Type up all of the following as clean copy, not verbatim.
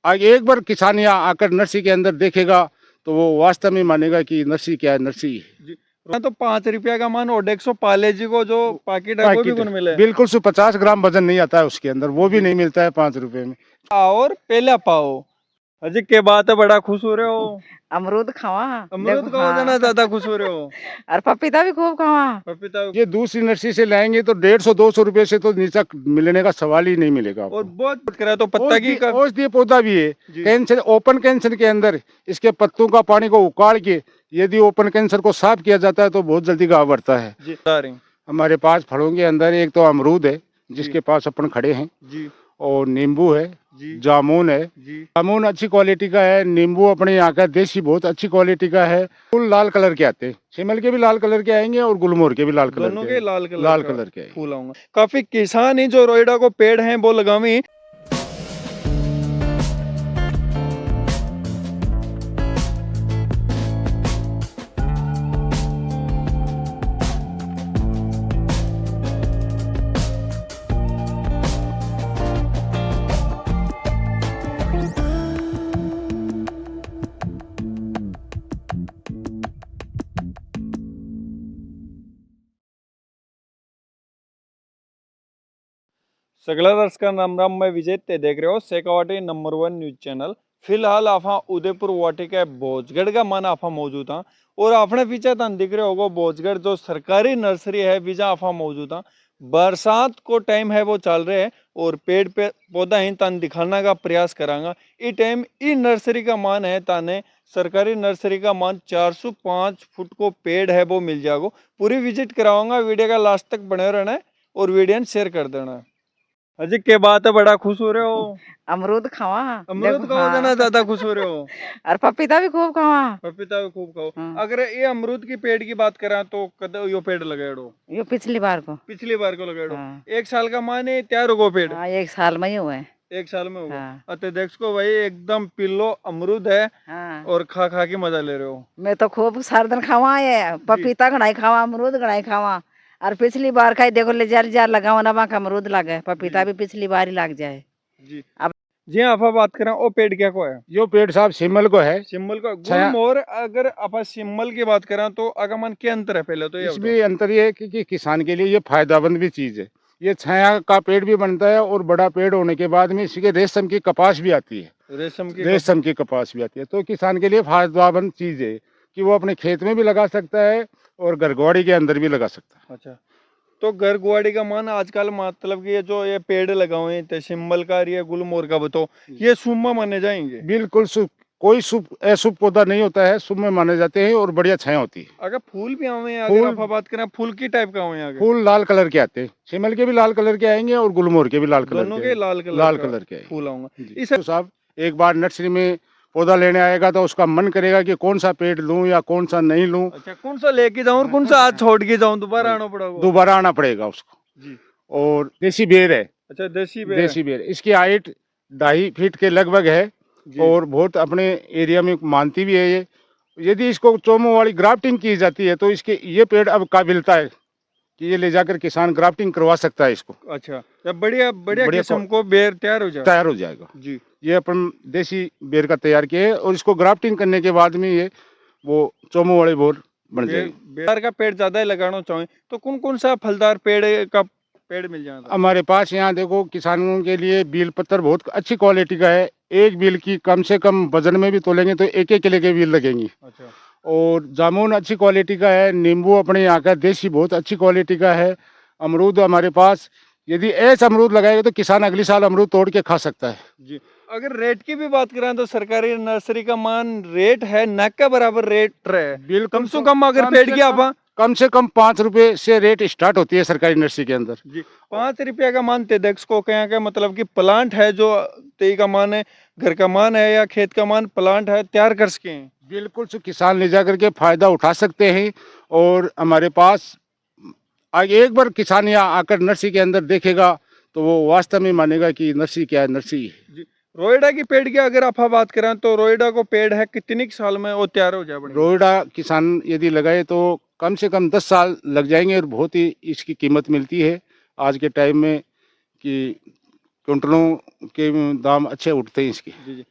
आज एक बार किसान यहाँ आकर नर्सरी के अंदर देखेगा तो वो वास्तव में मानेगा कि नर्सरी क्या है, नर्सरी है। जी हाँ, तो 5 रुपया का मान और 100 पाले जी को जो पैकेट है वो भी पैकेट गुण मिले बिल्कुल 50 ग्राम वजन नहीं आता है उसके अंदर, वो भी जी। नहीं मिलता है 5 रुपए में। और पहले पाओ अजी के बात है, बड़ा खुश हो रहे हो। अमरूद खावा। अमरूद देखो खाओ जना हाँ। ज्यादा खुश हो रहे हो। और पपीता भी खूब खावा। पपीता ये दूसरी नर्सरी से लाएंगे तो 150-200 रुपए से तो नीचा मिलने का सवाल ही नहीं मिलेगा और आपको। बहुत करा तो पत्ता की का औषधीय पौधा भी है। जी। कैंसर, ओपन कैंसर के अंदर इसके पत्तों का पानी को उकाड़ के यदि ओपन कैंसर को साफ किया जाता है तो बहुत जल्दी घाव बढ़ता है। जी बता रही हमारे पास फलों के अंदर एक तो अमरूद है जिसके पास अपन खड़े हैं, जी और नींबू है, जी जामुन है। जी जामुन अच्छी क्वालिटी का है, नींबू अपने यहाँ का देसी बहुत अच्छी क्वालिटी का है। फूल लाल कलर के आते हैं, शिमल के भी लाल कलर के आएंगे और गुलमोहर के भी लाल कलर दोनों के के आएंगे। लाल कलर लाल का कलर के आएंगे। फूल आऊंगा। काफी किसान ही जो रोइडा को पेड़ हैं वो लगावी। सगला दर्शक राम राम, मैं विजय ते देख रहे हो शेखावाटी नंबर 1 न्यूज चैनल। फिलहाल आप उदयपुर वाटिका भोजगढ़ का मन आप मौजूद हाँ, और आपने पीछे तन दिख रहे होगा भोजगढ़ जो सरकारी नर्सरी है विजा आप मौजूद हाँ। बरसात को टाइम है वो चल रहे हैं और पेड़ पे पौधा ही तन दिखाने का प्रयास करांगा। ई टाइम ई नर्सरी का मान है ताने सरकारी नर्सरी का मान 405 फुट को पेड़ है वो मिल जाएगा। पूरी विजिट कराऊंगा, वीडियो का लास्ट तक बने रहना है और वीडियो शेयर कर देना है। अजी के बात है, बड़ा खुश हो रहे हो। अमरूद खावा। अमरूद देखो खाओ जना हाँ। ज्यादा खुश हो रहे हो। और पपीता भी खूब खावा। पपीता भी खूब खाओ। हाँ। अगर ये अमरूद की पेड़ की बात करें तो कद यो पेड़ लगाड़ो ये पिछली बार को। पिछली बार को लगाड़ो। हाँ। 1 साल का माने तैयार होगो पेड़। हाँ, 1 साल में ही हुए। 1 साल में होगा। हाँ। अते देखो भाई एकदम पिल्लो अमरूद है हाँ। और खा खा के मजा ले रहे हो। मैं तो खूब सारा दिन खावा है, पपीता घड़ाई खावा, अमरूद घड़ाई खावा। और पिछली बार का ही देखो ले जार जार लगावा ना वहाँ अमरूद लगे, पपीता भी पिछली बार ही लग जाए। जी अब जी आप बात करें वो पेड़ क्या को है। यो पेड़ साहब शिमल को है। सिम्बल का छाया- गुलमोहर, अगर आप सिम्बल की बात करें तो आगमन क्या अंतर है पहले तो ये बताओ। इसमें अंतर ये है कि किसान के लिए ये फायदेमंद भी चीज है। ये छाया का पेड़ भी बनता है और बड़ा पेड़ होने के बाद में इसके रेशम की कपास भी आती है। रेशम की कपास भी आती है, तो किसान के लिए फायदेमंद चीज है कि वो अपने खेत में भी लगा सकता है और घरगवाड़ी के अंदर भी लगा सकता है। अच्छा, तो घर गुआड़ी का मान आजकल मतलब कि ये जो ये पेड़ लगाए हुए हैं सिम्बल का ये गुलमोहर का बताओ, ये शुभ माने जाएंगे। बिल्कुल शुभ, कोई शुभ अशुभ पौधा नहीं होता है, शुभ में माने जाते हैं और बढ़िया छाया होती है। अगर फूल भी आवे हैं, फूल- अगर आप बात करें फूल की टाइप का आवे आगे। फूल लाल कलर के आते हैं, शिमल के भी लाल कलर के आएंगे और गुलमोहर के भी लाल कलर दोनों के के लाल कलर कलर के आएंगे। फूल आऊंगा। जी। इस तो साहब एक बार नर्सरी में पौधा लेने आएगा तो उसका मन करेगा कि कौन सा पेड़ लूं या कौन सा नहीं लूं। अच्छा, कौन सा लेके जाऊं और कौन सा आज छोड़ के जाऊं, दोबारा आना पड़ेगा। दोबारा आना पड़ेगा उसको। जी। और देसी बेर है। अच्छा, देसी बेर। देसी बेर, इसकी हाइट 2.5 फीट के लगभग है जी। और बहुत अपने एरिया में मानती भी है ये। यदि इसको चोमो वाली ग्राफ्टिंग की जाती है तो इसके ये पेड़ अब काबिलता है कि ये ले जाकर किसान ग्राफ्टिंग करवा सकता है इसको। अच्छा, जब बढ़िया बढ़िया बढ़िया किस्म को बेर तैयार हो जाए। तैयार हो जाएगा। जी। ये अपन देसी बेर का तैयार किए है और इसको ग्राफ्टिंग करने के बाद में ये वो चोमो वाले बोर बन जाएगी। बेर का पेड़ ज्यादा ही लगाना चाहें तो कौन कौन सा फलदार पेड़ मिल जाता है। हमारे पास यहाँ देखो किसानों के लिए बील पत्थर बहुत अच्छी क्वालिटी का है। एक बील की कम से कम वजन में भी तोलेंगे तो 1-1 किलो के बील लगेंगी। अच्छा, और जामुन अच्छी क्वालिटी का है, नींबू अपने यहाँ का देसी बहुत अच्छी क्वालिटी का है। अमरूद हमारे पास, यदि ऐसा अमरूद लगाएगा तो किसान अगले साल अमरूद तोड़ के खा सकता है। जी। अगर रेट की भी बात करें तो सरकारी नर्सरी का मान रेट है न के बराबर रेट है। बिल्कुल, कम से कम अगर पेड़ की आप कम से कम 5 रुपए से रेट स्टार्ट होती है सरकारी नर्सरी के अंदर। जी 5 रुपया का मान तेदक्स को क्या मतलब कि प्लांट है जो तेई का मान है, घर का मान है या खेत का मान प्लांट है तैयार कर सके हैं। बिल्कुल से किसान ले जाकर के फायदा उठा सकते हैं। और हमारे पास आज एक बार किसान यहाँ आकर नर्सरी के अंदर देखेगा तो वो वास्तव में मानेगा कि नर्सरी क्या है, नर्सरी है। जी। रोइडा की पेड़ की अगर आप बात करें तो रोइडा को पेड़ है कितनी साल में वो तैयार हो जाए। रोइडा किसान यदि लगाए तो कम से कम 10 साल लग जाएंगे और बहुत ही इसकी कीमत मिलती है आज के टाइम में कि क्विंटलों के दाम अच्छे उठते हैं इसके। जी जी।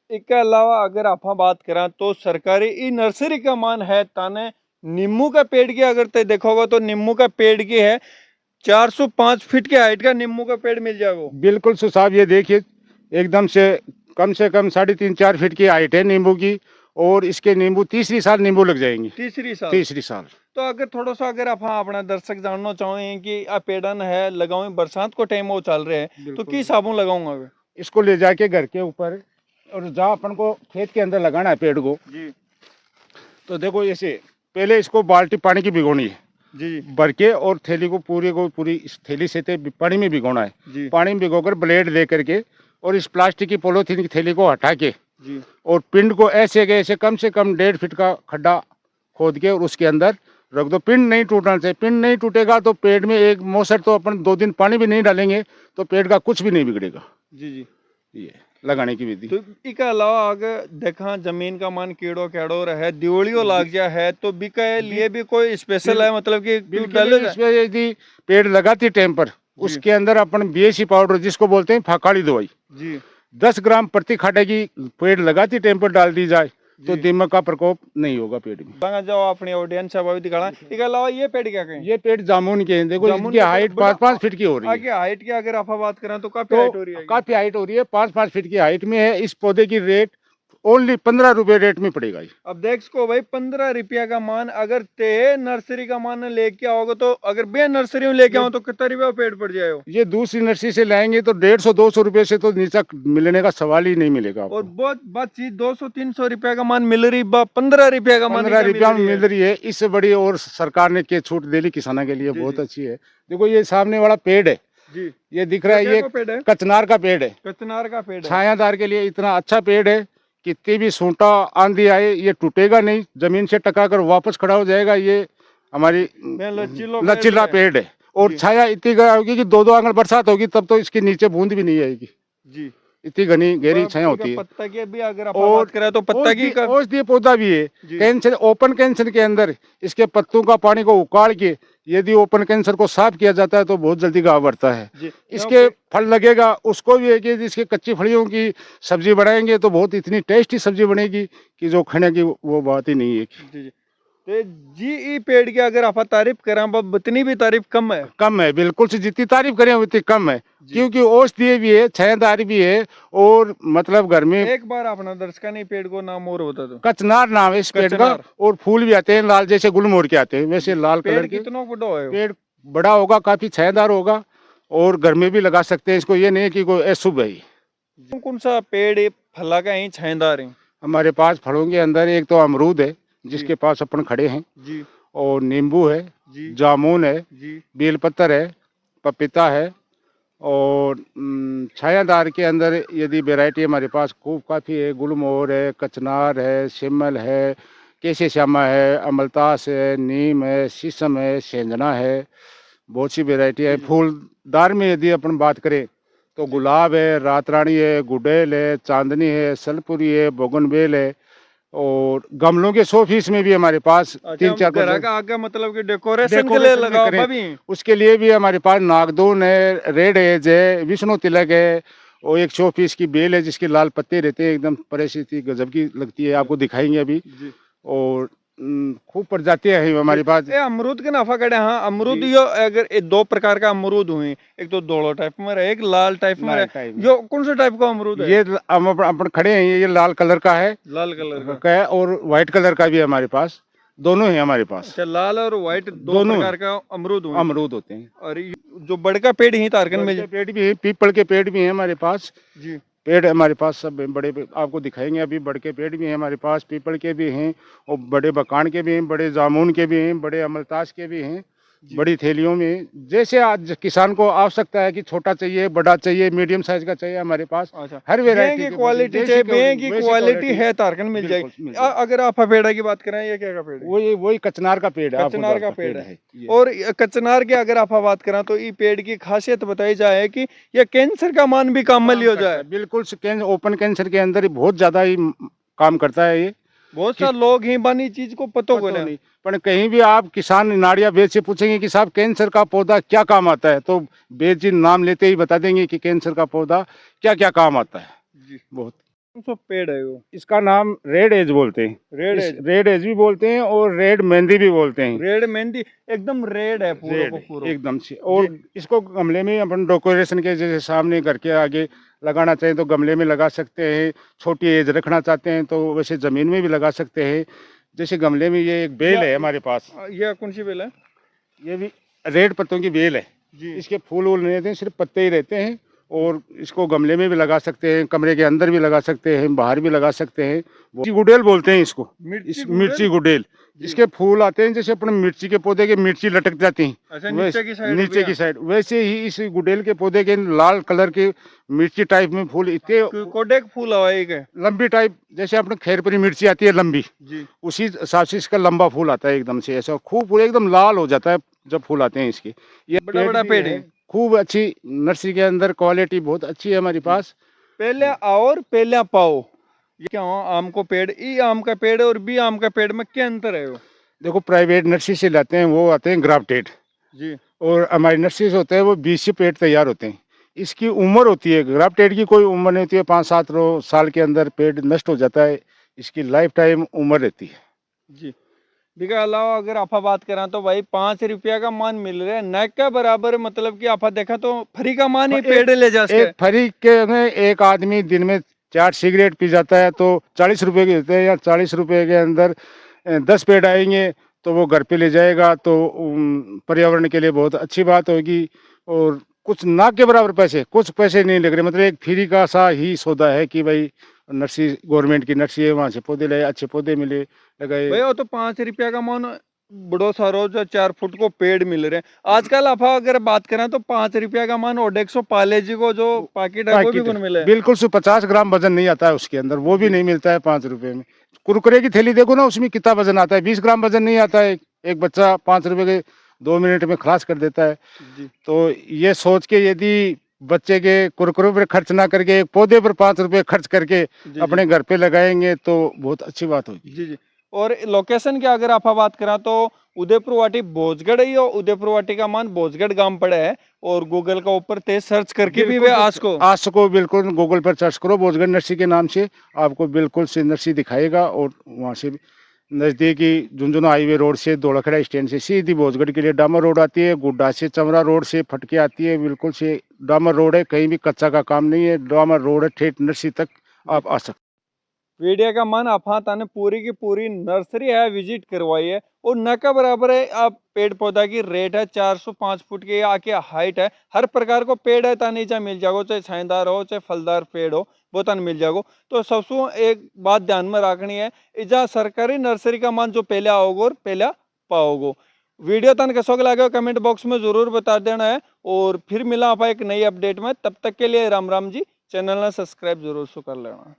इसके अलावा अगर आप बात करें तो सरकारी ई नर्सरी का मान है ताने नींबू का पेड़ की अगर ते देखोगे तो नींबू का पेड़ की है 405 फीट की हाइट का नींबू का पेड़ मिल जाएगा। बिल्कुल साहब, ये देखिए एकदम से कम 3.5-4 फीट की हाइट है नींबू की, और इसके नींबू तीसरी साल नींबू लग जाएंगे। तीसरी साल। तो अगर थोड़ा सा अगर आप अपना दर्शक जानना चाहें कि आ पेड़न है लगाओ बरसात को टाइम वो चल रहे हैं तो किस साबुन लगाऊंगा? इसको ले जाके घर के ऊपर, और जहाँ अपन को खेत के अंदर लगाना है पेड़ को जी, तो देखो ऐसे पहले इसको बाल्टी पानी की भिगोनी है जी भर के, और थैली को पूरी इस थैली से पानी में भिगोना है जी, पानी में भिगोकर ब्लेड ले करके, और इस प्लास्टिक की पॉलीथीन की थैली को हटा के जी, और पिंड को ऐसे के ऐसे कम से कम 1.5 फीट का खड्डा खोद के और उसके अंदर रख दो। पिंड नहीं टूटना चाहिए, पिंड नहीं टूटेगा तो पेड़ में एक मौसर तो अपन 2 दिन पानी भी नहीं डालेंगे तो पेड़ का कुछ भी नहीं बिगड़ेगा। जी जी। ये लगाने की विधि। तो इसके अलावा अगर देखा जमीन का मान कीड़ो केड़ो रहे दिवालियों लाग जा है तो भी के लिए भी कोई स्पेशल है, मतलब कि इसमें यदि पेड़ लगाती टाइम पर उसके अंदर अपन BSC पाउडर जिसको बोलते हैं फाकाड़ी दवाई जी 10 ग्राम प्रति खाटे की पेड़ लगाती टाइम पर डाल दी जाए तो दीमक का प्रकोप नहीं होगा पेड़ में। जाओ अपनी ऑडियंस है भी दिखाना। इसके अलावा ये पेड़ क्या कहें? ये पेड़ जामुन के हैं, देखो इनकी हाइट 5-5 फीट की हो रही है। आगे हाइट की अगर आप बात करें तो काफी हाइट हो रही है, काफी हाइट हो रही है, 5-5 फीट की हाइट में है। इस पौधे की रेट ओनली 15 रुपए रेट में पड़ेगा। अब देख सको भाई 15 रुपया का मान, अगर ते नर्सरी का मान लेके आओगे तो अगर बे नर्सरी में लेके आओ तो कितना रुपया पेड़ पड़ जाएगा? ये दूसरी नर्सरी से लाएंगे तो 150-200 रुपए से तो नीचा मिलने का सवाल ही नहीं मिलेगा। और बहुत बात चीज 200-300 रुपया का मान मिल रही, 15 रुपया का मान 15 रुपया में मिल रही है। इससे बड़ी और सरकार ने क्या छूट दे ली किसानों के लिए, बहुत अच्छी है। देखो ये सामने वाला पेड़ है जी, ये दिख रहा है, ये कचनार का पेड़ है। कचनार का पेड़ है, छायादार के लिए इतना अच्छा पेड़ है, कितनी भी सूंटा आंधी आए ये टूटेगा नहीं, जमीन से टकराकर वापस खड़ा हो जाएगा। ये हमारी लचीला पेड़ है, और छाया इतनी होगी कि 2-2 आंगन बरसात होगी तब तो इसके नीचे बूंद भी नहीं आएगी जी, इतनी घनी गहरी छाया होती है। पत्ता की भी अगर आप बात करें तो पत्ता की औषधीय पौधा भी है। कैंसर, ओपन कैंसर के अंदर इसके पत्तों का पानी को उकाड़ के यदि ओपन कैंसर को साफ किया जाता है तो बहुत जल्दी घाव बढ़ता है। इसके फल लगेगा, उसको भी है कि इसके कच्ची फलियों की सब्जी बनाएंगे तो बहुत इतनी टेस्टी सब्जी बनेगी कि जो खाने की वो बात ही नहीं है। जी ई पेड़ की अगर आप तारीफ करें उतनी भी तारीफ कम है, बिल्कुल से जितनी तारीफ करें उतनी कम है, क्योंकि औषधीय भी है, छायादार भी है, और मतलब घर में एक बार अपना दर्शका नहीं पेड़ को नाम और बता दो। कचनार नाम है इस पेड़ का, और फूल भी आते हैं लाल, जैसे गुलमोहर के आते हैं वैसे लाल कलर के। कितना बड़ा है पेड़? बड़ा होगा, काफी छायादार होगा, और घर में भी लगा सकते हैं इसको, ये नहीं है कि कोई अशुभ है। कौन सा पेड़ फला का ही छायादार है? हमारे पास फलों के अंदर एक तो अमरूद है जिसके पास अपन खड़े हैं जी, और नींबू है जी, जामुन है जी, बेलपत्र है, पपीता है, और छायादार के अंदर यदि वैरायटी हमारे पास खूब काफ़ी है। गुलमोहर है, कचनार है, शिमल है, केसे श्यामा है, अमलतास है, नीम है, शीशम है, सेंजना है, बहुत सी वैरायटी है। फूलदार में यदि अपन बात करें तो गुलाब है, रात रानी है, गुड़ैल है, चांदनी है, सलपुरी है, बोगनवेल है, और गमलों के 100 पीस में भी हमारे पास 3-4 आगे मतलब कि डेकोरेशन के लिए लगा भी, उसके लिए भी हमारे पास नागदोन है, रेड एज है, विष्णु तिलक है, और एक 100 पीस की बेल है जिसके लाल पत्ते रहते हैं, एकदम परिस्थिति गजब की लगती है, आपको दिखाएंगे अभी। और खूब प्रजातियां हैं हमारे पास। अमरूद के नाफा कड़े, हाँ अमरूद यो अगर 2 प्रकार का अमरूद हुए, एक तो दोड़ो टाइप में है, एक लाल टाइप में है, जो कौन सा टाइप का अमरूद है? ये अपन खड़े हैं, ये लाल कलर का है, लाल कलर का है, और व्हाइट कलर का भी है हमारे पास, दोनों है हमारे पास। अच्छा, लाल और व्हाइट दोनों प्रकार का अमरूद होते हैं। और जो बड़का पेड़ ही तारकन में पेड़ भी है, पीपल के पेड़ भी है हमारे पास जी, पेड़ हमारे पास सब बड़े, आपको दिखाएंगे अभी। बड़ के पेड़ भी हैं हमारे पास, पीपल के भी हैं, और बड़े बकान के भी हैं, बड़े जामुन के भी हैं, बड़े अमलतास के भी हैं, बड़ी थैलियों में। जैसे आज किसान को आवश्यकता है कि छोटा चाहिए, बड़ा चाहिए, मीडियम साइज का चाहिए, हमारे पास हर वैरायटी की क्वालिटी चाहिए, की क्वालिटी है तारकन मिल जाएगी। अगर आप पेड़ की बात करें, ये क्या का पेड़ है? वही कचनार का पेड़ है, कचनार का पेड़ है। और कचनार की अगर आप बात करें तो ये पेड़ की खासियत बताई जाए कि यह कैंसर का मान भी कामली हो जाए। बिल्कुल, ओपन कैंसर के अंदर बहुत ज्यादा ही काम करता है ये। बहुत सारे लोग ही बनी चीज को पतो को नहीं, पर कहीं भी आप किसान नाड़िया वेद से पूछेंगे कि साहब कैंसर का पौधा क्या काम आता है, तो वेद जी नाम लेते ही बता देंगे कि कैंसर का पौधा क्या क्या काम आता है। बहुत कौन सा पेड़ है वो? इसका नाम रेड एज बोलते हैं। Red as. रेड एज भी बोलते हैं और रेड मेहंदी भी बोलते हैं। रेड मेहंदी एकदम रेड है पूरा रेड को पूरा। एकदम से। और इसको गमले में अपन डेकोरेशन के जैसे सामने घर के आगे लगाना चाहें तो गमले में लगा सकते हैं। छोटी एज रखना चाहते हैं तो वैसे जमीन में भी लगा सकते हैं। जैसे गमले में ये एक बेल है हमारे पास, ये कौन सी बेल है? ये भी रेड पत्तों की बेल है जी। इसके फूल वूल नहीं रहते हैं, सिर्फ पत्ते ही रहते हैं। और इसको गमले में भी लगा सकते हैं, कमरे के अंदर भी लगा सकते हैं, बाहर भी लगा सकते हैं। मिर्ची गुडेल बोलते हैं इसको। मिर्ची गुडेल। इसके फूल आते हैं जैसे अपने मिर्ची के पौधे के मिर्ची लटक जाती हैं। अच्छा, नीचे की साइड। नीचे की साइड वैसे ही इस गुडेल के पौधे के लाल कलर के मिर्ची टाइप में फूल इतने कोडे फूल हवा एक है लंबी टाइप, जैसे अपने खैरपरी मिर्ची आती है लंबी, जी। उसी हिसाब से इसका लंबा फूल आता है एकदम से ऐसा खूब पूरे एकदम लाल हो जाता है जब फूल आते हैं इसके। ये बड़ा बड़ा भी पेड़ है। खूब अच्छी नर्सरी के अंदर क्वालिटी बहुत अच्छी है हमारे पास। पहले और पहले पाओ ये क्या हो? आम को पेड़, ई आम का पेड़ और बी आम का पेड़ में क्या अंतर है वो? देखो प्राइवेट नर्सरी से लाते हैं वो आते हैं ग्राफ्टेड जी। और हमारी नर्सरी से होते हैं वो बीज से पेड़ तैयार होते हैं। इसकी उम्र होती है, ग्राफ्टेड की कोई उम्र नहीं होती है, 5-7 साल के अंदर पेड़ नष्ट हो जाता है। इसकी लाइफ टाइम उम्र रहती है। जी। इसके अलावा अगर आप बात करें तो भाई 5 रुपया का मान मिल रहा है न के बराबर, मतलब कि आप देखा तो फ्री का मान ही पेड़ ले जा एक फ्री के में एक आदमी दिन में 4 सिगरेट पी जाता है तो 40 रुपए के देते हैं, या 40 रुपए के अंदर 10 पेड़ आएंगे तो वो घर पे ले जाएगा तो पर्यावरण के लिए बहुत अच्छी बात होगी। और कुछ ना के बराबर पैसे, कुछ पैसे नहीं लग रहे, मतलब एक फ्री का सा ही सौदा है कि भाई नर्सरी गवर्नमेंट की नर्सरी है, वहाँ से पौधे लाए, अच्छे पौधे मिले, लगाए। भाई वो तो 5 रुपया का मान बड़ो सारो जो 4 फुट को पेड़ मिल रहे हैं आजकल। आप अगर बात करें तो 5 रुपया का मान ओडेक्सो पाले जी को जो पैकेट है वो भी कौन मिले? बिल्कुल 50 ग्राम वजन नहीं आता है उसके अंदर, वो भी नहीं मिलता है 5 रुपए में। कुरकुरे की थैली देखो ना, उसमें कितना वजन आता है, 20 ग्राम वजन नहीं आता है। एक बच्चा 5 रुपए के 2 मिनट में खलास कर देता है। तो ये सोच के यदि बच्चे के कुरकुरे पर खर्च ना करके एक पौधे पर 5 रुपए खर्च करके अपने घर पे लगाएंगे तो बहुत अच्छी बात होगी। जी जी। और लोकेशन की अगर आप बात करें तो उदयपुर वाटी भोजगढ़ ही, और उदयपुर वाटी का मान भोजगढ़ गांव पड़ा है। और गूगल का ऊपर तेज सर्च करके भी वे आज को बिल्कुल गूगल पर सर्च करो भोजगढ़ नर्सरी के नाम से, आपको बिल्कुल से नर्सरी दिखाएगा। और वहाँ से नज़दीकी झुंझुनू हाईवे रोड से दौड़खड़ा स्टैंड से सीधी भोजगढ़ के लिए डामर रोड आती है। गुड्डा से चमरा रोड से फटके आती है, बिल्कुल से डामर रोड है, कहीं भी कच्चा का काम नहीं है, डामर रोड है, ठेठ नर्सरी तक आप आ सकते। वीडियो का मन आप ने पूरी की पूरी नर्सरी है विजिट करवाई है। और न का बराबर है आप पेड़ पौधा की रेट है 405 फुट की आके हाइट है। हर प्रकार को पेड़ है तानी चाहे मिल जाएगा, चाहे छाएदार हो चाहे फलदार पेड़ हो वो तन मिल जाएगा। तो सबसे एक बात ध्यान में रखनी है, इजा सरकारी नर्सरी का मान जो पहले आओगे और पहले पाओगे। वीडियो तन कैसा लगे कमेंट बॉक्स में जरूर बता देना है। और फिर मिला आप एक नई अपडेट में, तब तक के लिए राम राम जी। चैनल ने सब्सक्राइब जरूर से कर लेना।